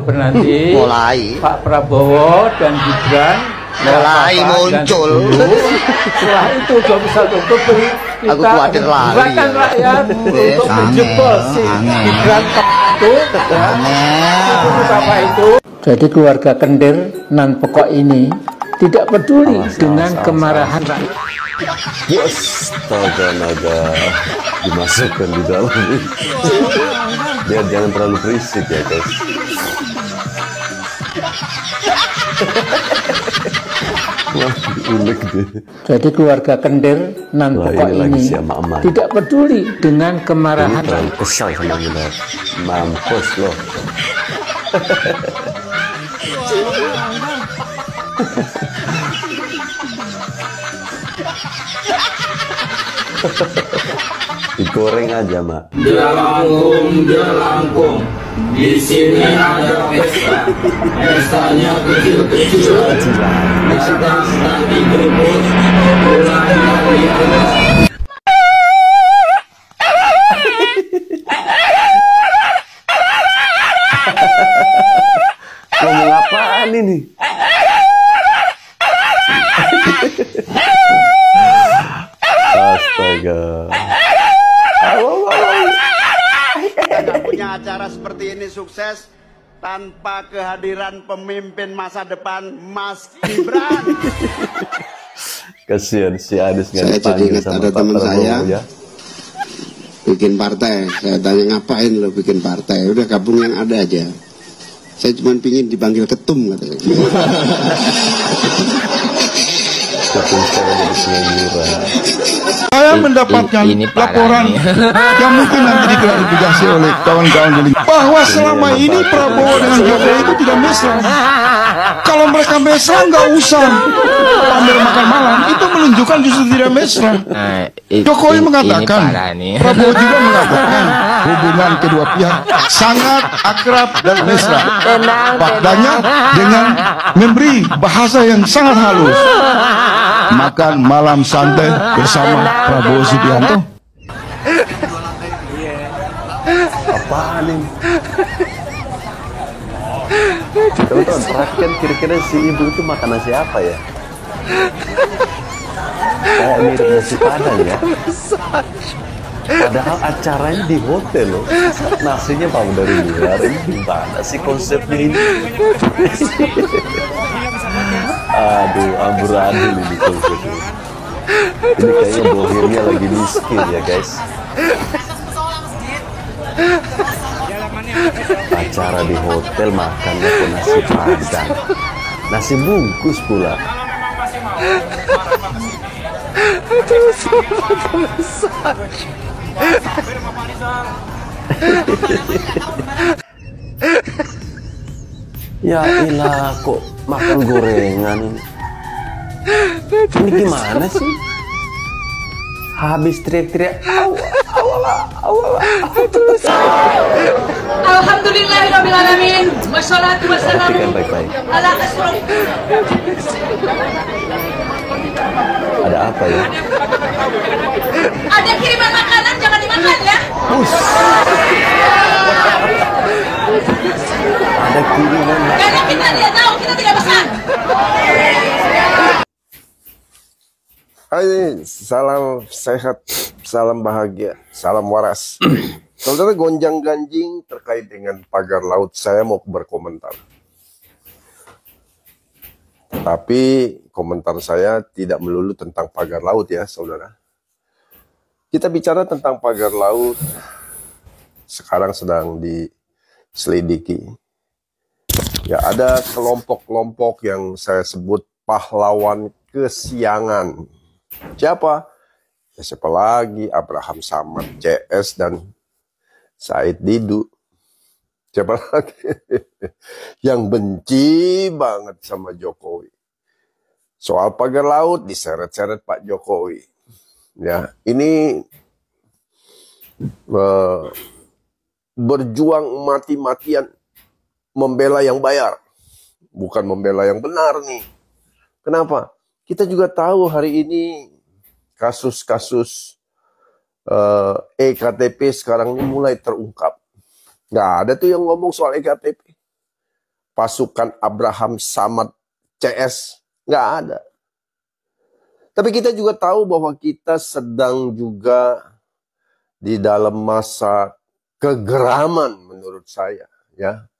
Nanti mulai Pak Prabowo dan Gibran mulai muncul. Setelah itu 21 Oktober kita Aku khawatir lali gerakan ya. rakyat untuk menjebol si Gibran itu itu. Jadi keluarga Kendir nan pokok ini tidak peduli dengan kemarahan rakyat. Astaga, naga dimasukkan di dalam. Biar jangan terlalu berisik ya guys. Wah, unik deh. Jadi keluarga Kendir nan pokok ini tidak peduli dengan kemarahan rakyat. Terlalu kesal sama kita. Mampus loh. Digoreng aja, Mak. Jelangkung. Di sini ada pesta. Pestanya kecil-kecil. Datang nanti jemput. Pulang dari atas. Ngomong apaan ini? Astaga. Tidak punya acara seperti ini sukses tanpa kehadiran pemimpin masa depan Mas Gibran. Kasihan si Anies nggak Saya jadi dipanggil ingat sama ada Pak teman Prabowo saya ya. bikin partai. Saya tanya ngapain lo bikin partai? Udah gabung yang ada aja. Saya cuma pingin dipanggil ketum katanya. Ketum sekarang jadi pengangguran. Saya mendapatkan laporan yang mungkin nanti diklarifikasi oleh kawan-kawan jadi bahwa selama ini Prabowo dengan Jokowi itu tidak mesra. Kalau mereka mesra nggak usah pamer makan malam, itu menunjukkan justru tidak mesra. Jokowi mengatakan, Prabowo juga mengatakan hubungan kedua pihak sangat akrab dan mesra. Faktanya dengan memberi bahasa yang sangat halus. Makan malam santai bersama Prabowo Subianto. Apaan ini? Teman-teman, perhatikan kira-kira si ibu itu makan nasi apa ya? Kayak mirip nasi padang ya. Padahal acaranya di hotel loh. Nasinya mau dari luar. Ini gimana sih konsepnya ini? Aduh, amburadul ini konsepnya. Ini kayaknya bohirnya lagi miskin ya guys. Acara di hotel makannya ke nasi padang, nasi bungkus pula. Ya ilah, kok makan gorengan ini? Ini gimana sih? Habis teriak-teriak awal. Alhamdulillahirrahmanirrahim. Wassalatu wassalamu ala asraf. Ada apa ya? Ada kiriman makanan, jangan dimakan ya. Ada kiriman. Karena kita tidak tahu, kita tidak pesan. Hai, salam sehat, salam bahagia, salam waras. Saudara, gonjang ganjing terkait dengan pagar laut, saya mau berkomentar. Tapi komentar saya tidak melulu tentang pagar laut ya, saudara. Kita bicara tentang pagar laut, sekarang sedang diselidiki. Ya, ada kelompok-kelompok yang saya sebut pahlawan kesiangan. Siapa? Ya, siapa lagi? Abraham Samad, CS, dan Said Didu. Siapa lagi? Yang benci banget sama Jokowi. Soal pagar laut diseret-seret Pak Jokowi. Ya, ini berjuang mati-matian membela yang bayar, bukan membela yang benar nih. Kenapa? Kita juga tahu hari ini kasus-kasus EKTP sekarang ini mulai terungkap. Nggak ada tuh yang ngomong soal EKTP. pasukan Abraham Samad CS, nggak ada. Tapi kita juga tahu bahwa kita sedang juga di dalam masa kegeraman menurut saya, ya.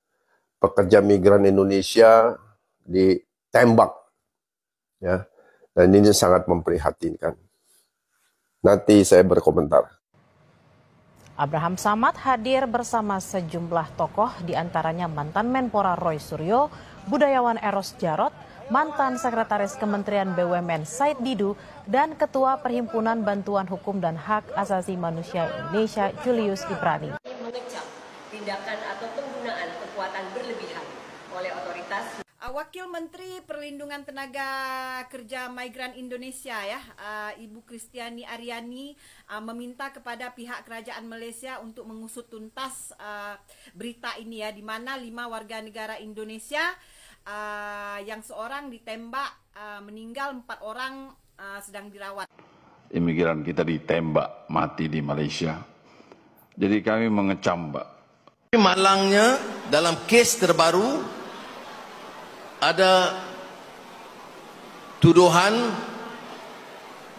Pekerja migran Indonesia ditembak, ya. Dan ini sangat memprihatinkan. Nanti saya berkomentar. Abraham Samad hadir bersama sejumlah tokoh, diantaranya mantan Menpora Roy Suryo, budayawan Eros Jarot, mantan Sekretaris Kementerian BUMN Said Didu, dan Ketua Perhimpunan Bantuan Hukum dan Hak Asasi Manusia Indonesia Julius Ibrani. Mengecam tindakan atau penggunaan kekuatan berlebihan oleh otoritas. Wakil Menteri Perlindungan Tenaga Kerja Migran Indonesia ya, Ibu Kristiani Aryani meminta kepada pihak kerajaan Malaysia untuk mengusut tuntas berita ini ya, di mana 5 warga negara Indonesia yang seorang ditembak meninggal, 4 orang sedang dirawat. Imigran kita ditembak mati di Malaysia. Jadi kami mengecam, Pak. Malangnya dalam kes terbaru ada tuduhan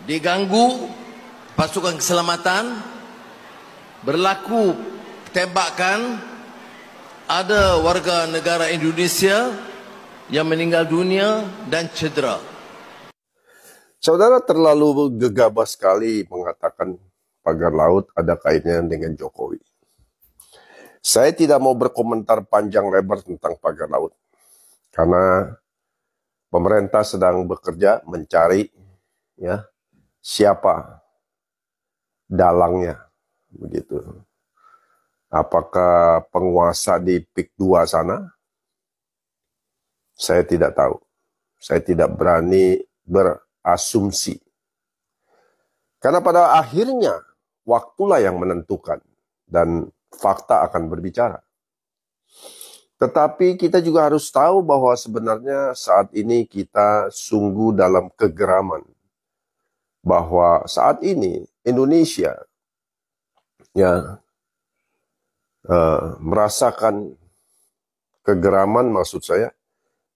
diganggu pasukan keselamatan, berlaku tembakan, ada warga negara Indonesia yang meninggal dunia dan cedera. Saudara terlalu gegabah sekali mengatakan pagar laut ada kaitannya dengan Jokowi. Saya tidak mau berkomentar panjang lebar tentang pagar laut. Karena pemerintah sedang bekerja mencari ya siapa dalangnya, begitu. Apakah penguasa di PIK 2 sana? Saya tidak tahu. Saya tidak berani berasumsi. Karena pada akhirnya waktulah yang menentukan dan fakta akan berbicara. Tetapi kita juga harus tahu bahwa sebenarnya saat ini kita sungguh dalam kegeraman. Bahwa saat ini Indonesia ya merasakan kegeraman, maksud saya,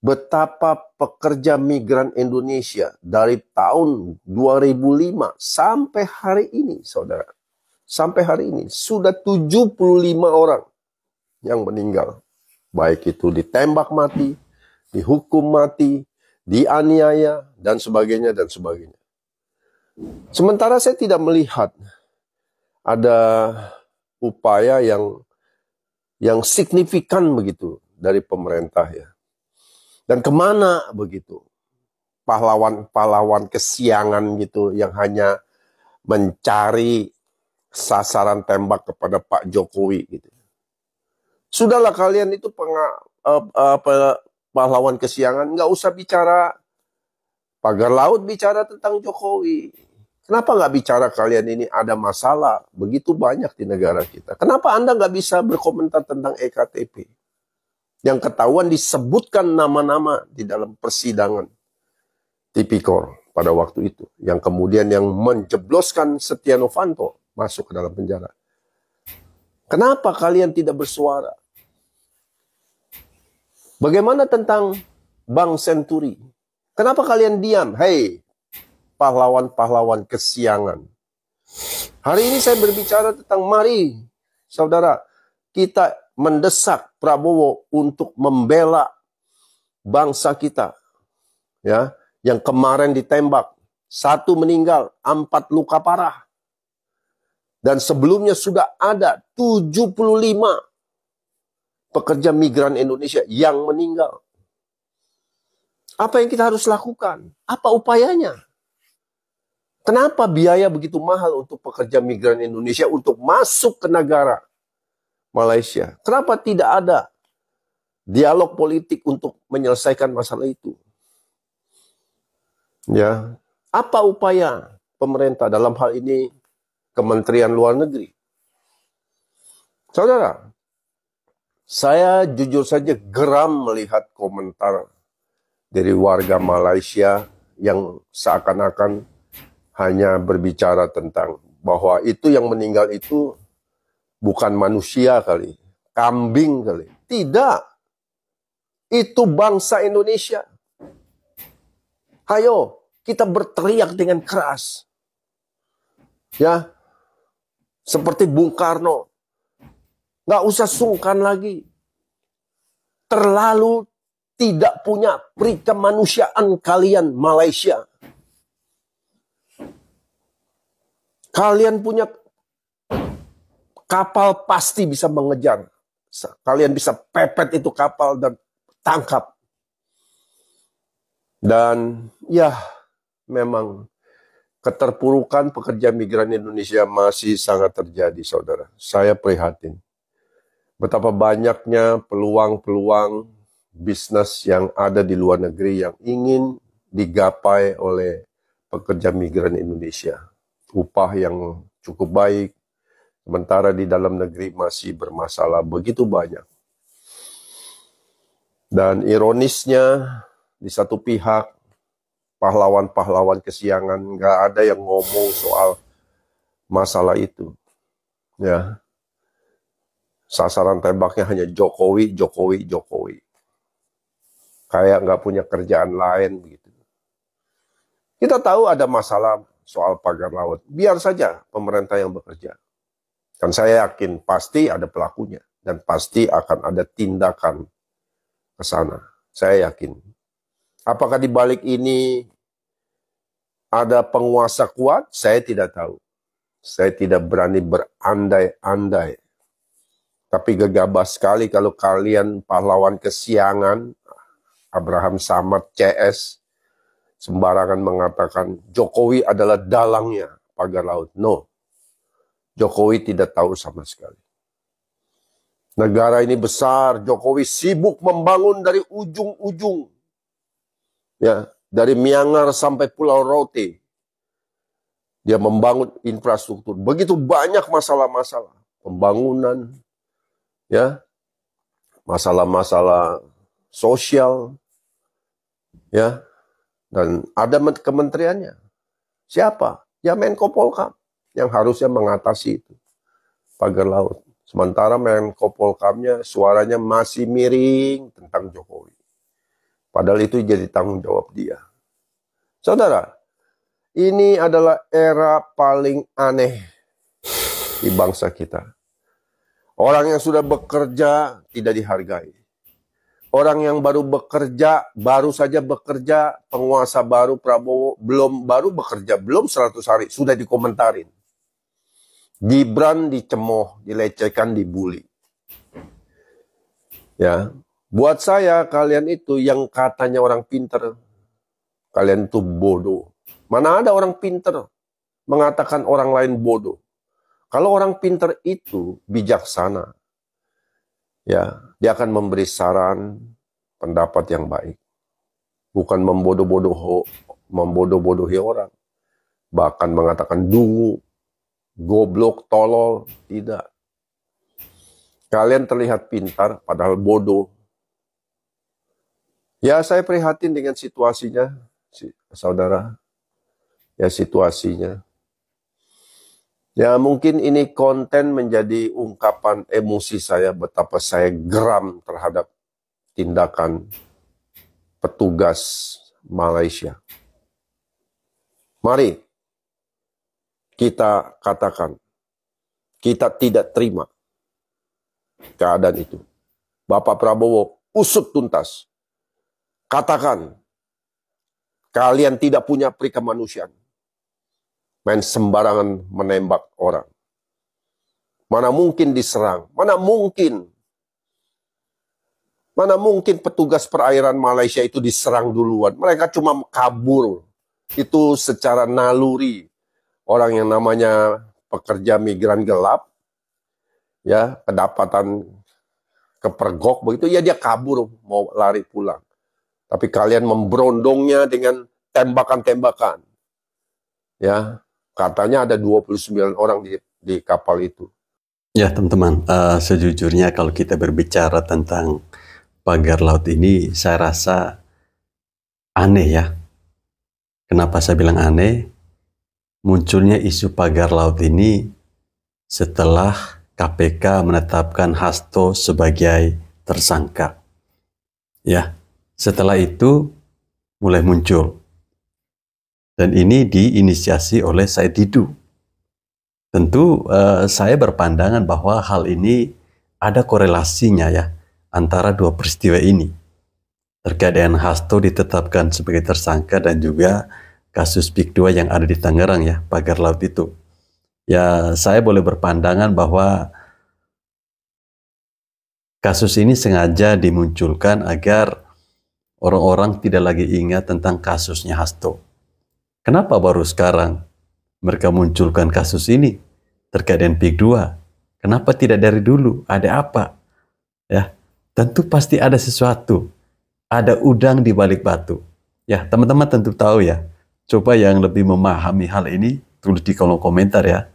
betapa pekerja migran Indonesia dari tahun 2005 sampai hari ini, saudara. Sampai hari ini sudah 75 orang yang meninggal. Baik itu ditembak mati, dihukum mati, dianiaya, dan sebagainya, dan sebagainya. Sementara saya tidak melihat ada upaya yang signifikan begitu dari pemerintah ya. Dan kemana begitu pahlawan-pahlawan kesiangan gitu yang hanya mencari sasaran tembak kepada Pak Jokowi gitu. Sudahlah kalian itu pahlawan kesiangan, nggak usah bicara pagar laut, bicara tentang Jokowi. Kenapa nggak bicara kalian ini ada masalah begitu banyak di negara kita? Kenapa Anda nggak bisa berkomentar tentang EKTP? Yang ketahuan disebutkan nama-nama di dalam persidangan Tipikor pada waktu itu. Yang kemudian yang menjebloskan Setia Novanto masuk ke dalam penjara. Kenapa kalian tidak bersuara? Bagaimana tentang Bank Senturi? Kenapa kalian diam? Hei, pahlawan-pahlawan kesiangan. Hari ini saya berbicara tentang mari, saudara, kita mendesak Prabowo untuk membela bangsa kita. Ya, yang kemarin ditembak, 1 meninggal, 4 luka parah. Dan sebelumnya sudah ada 75 pekerja migran Indonesia yang meninggal. Apa yang kita harus lakukan? Apa upayanya? Kenapa biaya begitu mahal untuk pekerja migran Indonesia untuk masuk ke negara Malaysia? Kenapa tidak ada dialog politik untuk menyelesaikan masalah itu? Ya, apa upaya pemerintah dalam hal ini Kementerian Luar Negeri? Saudara, saya jujur saja geram melihat komentar dari warga Malaysia yang seakan-akan hanya berbicara tentang bahwa itu yang meninggal itu bukan manusia kali, kambing kali. Tidak. Itu bangsa Indonesia. Ayo, kita berteriak dengan keras. Ya, seperti Bung Karno. Nggak usah sungkan lagi. Terlalu tidak punya perikemanusiaan kalian Malaysia. Kalian punya kapal pasti bisa mengejar. Kalian bisa pepet itu kapal dan tangkap. Dan ya memang keterpurukan pekerja migran Indonesia masih sangat terjadi, saudara. Saya prihatin. Betapa banyaknya peluang-peluang bisnis yang ada di luar negeri yang ingin digapai oleh pekerja migran Indonesia. Upah yang cukup baik, sementara di dalam negeri masih bermasalah begitu banyak. Dan ironisnya, di satu pihak, pahlawan-pahlawan kesiangan, nggak ada yang ngomong soal masalah itu. Ya, sasaran tembaknya hanya Jokowi, Jokowi, Jokowi. Kayak nggak punya kerjaan lain begitu. Kita tahu ada masalah soal pagar laut. Biar saja pemerintah yang bekerja. Dan saya yakin pasti ada pelakunya. Dan pasti akan ada tindakan ke sana. Saya yakin. Apakah di balik ini ada penguasa kuat? Saya tidak tahu. Saya tidak berani berandai-andai. Tapi gegabah sekali kalau kalian pahlawan kesiangan, Abraham Samad CS, sembarangan mengatakan Jokowi adalah dalangnya pagar laut. No. Jokowi tidak tahu sama sekali. Negara ini besar, Jokowi sibuk membangun dari ujung-ujung. Ya, dari Myanmar sampai Pulau Rote. Dia membangun infrastruktur. Begitu banyak masalah-masalah. Pembangunan, ya, masalah-masalah sosial, ya, dan ada kementeriannya. Siapa? Ya Menko Polkam yang harusnya mengatasi itu pagar laut. Sementara Menko Polkamnya suaranya masih miring tentang Jokowi. Padahal itu jadi tanggung jawab dia. Saudara, ini adalah era paling aneh di bangsa kita. Orang yang sudah bekerja tidak dihargai. Orang yang baru saja bekerja, penguasa baru Prabowo, baru bekerja, belum 100 hari, sudah dikomentarin. Gibran dicemooh, dilecehkan, dibully. Ya, buat saya kalian itu yang katanya orang pinter, kalian itu bodoh. Mana ada orang pinter mengatakan orang lain bodoh? Kalau orang pinter itu bijaksana. Ya, dia akan memberi saran, pendapat yang baik. Bukan membodoh-bodohi orang. Bahkan mengatakan dungu, goblok, tolol. Tidak. Kalian terlihat pintar, padahal bodoh. Ya, saya prihatin dengan situasinya, saudara. Ya, situasinya. Ya, mungkin ini konten menjadi ungkapan emosi saya betapa saya geram terhadap tindakan petugas Malaysia. Mari kita katakan, kita tidak terima keadaan itu. Bapak Prabowo, usut tuntas. Katakan, kalian tidak punya perikemanusiaan. Main sembarangan menembak orang. Mana mungkin diserang? Mana mungkin petugas perairan Malaysia itu diserang duluan? Mereka cuma kabur. Itu secara naluri. Orang yang namanya pekerja migran gelap, ya, kedapatan kepergok begitu, ya dia kabur, mau lari pulang. Tapi kalian memberondongnya dengan tembakan-tembakan. Ya, katanya ada 29 orang di kapal itu. Ya teman-teman, sejujurnya kalau kita berbicara tentang pagar laut ini, saya rasa aneh ya. Kenapa saya bilang aneh? Munculnya isu pagar laut ini setelah KPK menetapkan Hasto sebagai tersangka. Ya, setelah itu mulai muncul. Dan ini diinisiasi oleh Said Didu. Tentu saya berpandangan bahwa hal ini ada korelasinya ya antara dua peristiwa ini. Terkait dengan Hasto ditetapkan sebagai tersangka dan juga kasus PIK 2 yang ada di Tangerang ya, pagar laut itu. Ya, saya boleh berpandangan bahwa kasus ini sengaja dimunculkan agar orang-orang tidak lagi ingat tentang kasusnya Hasto. Kenapa baru sekarang mereka munculkan kasus ini terkait dengan PIK 2? Kenapa tidak dari dulu? Ada apa? Ya, tentu pasti ada sesuatu. Ada udang di balik batu. Ya, teman-teman tentu tahu ya. Coba yang lebih memahami hal ini tulis di kolom komentar ya.